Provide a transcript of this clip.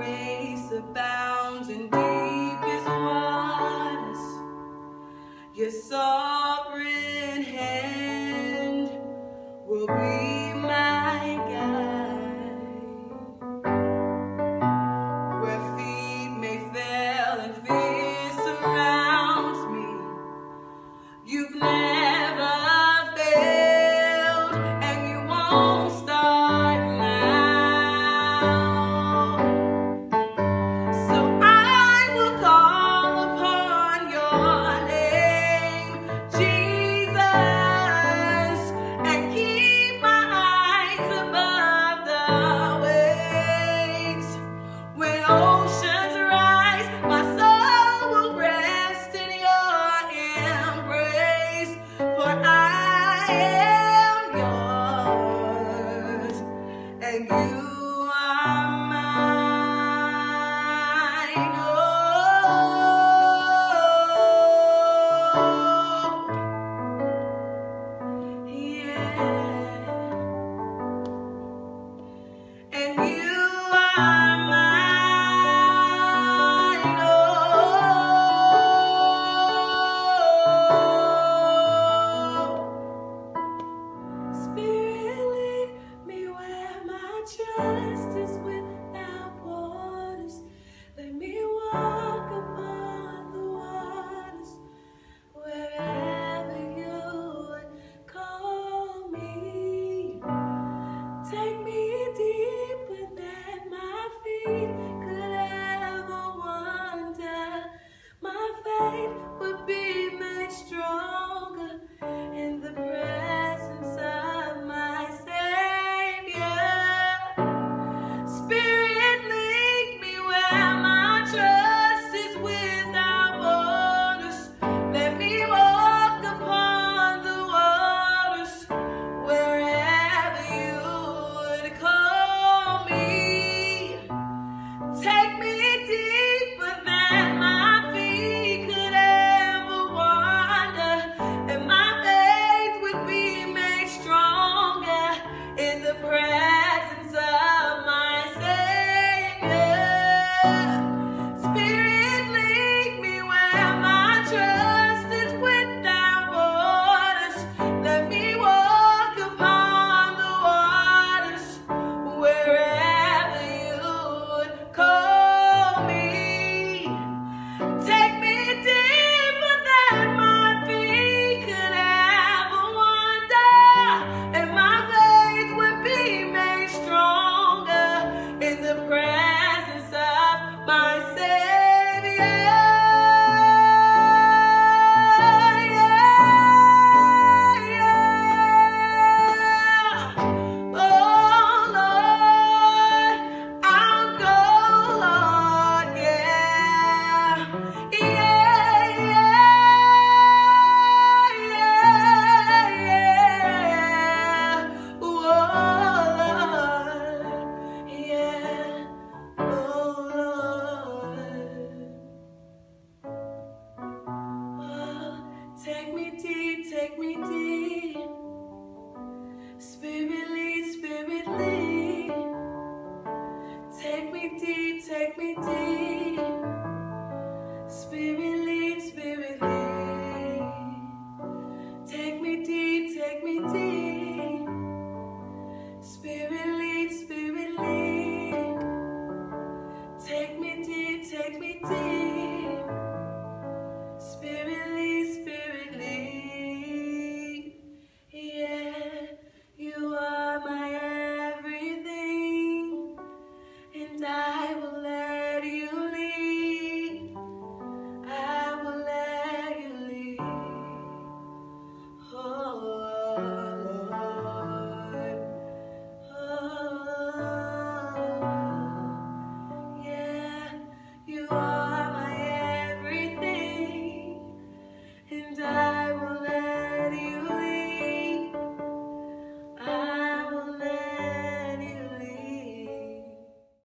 grace abounds in deepest waters. Your sovereign hand will be my guide. Where feet may fail and fear surrounds me, you've never failed and you won't start now. So I will call upon your name, Jesus, and keep my eyes above the waves. When oceans rise, my soul will rest in your embrace, for I am yours and you are mine. Oh, yeah. And you are mine. Oh, Spirit, lead me where my trust is without borders. Let me walk upon the waters wherever you would call me. Take me deeper than my feet could ever wander. My faith would be made stronger in the presence of my Savior. Spirit, lead me where my trust is without borders. Let me walk upon the waters wherever you would call me. Take me deeper than my feet could ever wander, and my faith would be made stronger in the presence of my Savior. Spirit, lead me where my trust is without borders. Let me walk upon the waters wherever you would call me. Take me deeper than my feet could ever wander, and my faith would be made stronger in the presence of my Savior. Oh Lord, I'll go, Lord, yeah. Yeah, yeah. Oh Lord, yeah. Oh Lord. Oh, take me deep, take me deep. Spirit lead, Spirit lead. Take me deep, take me deep.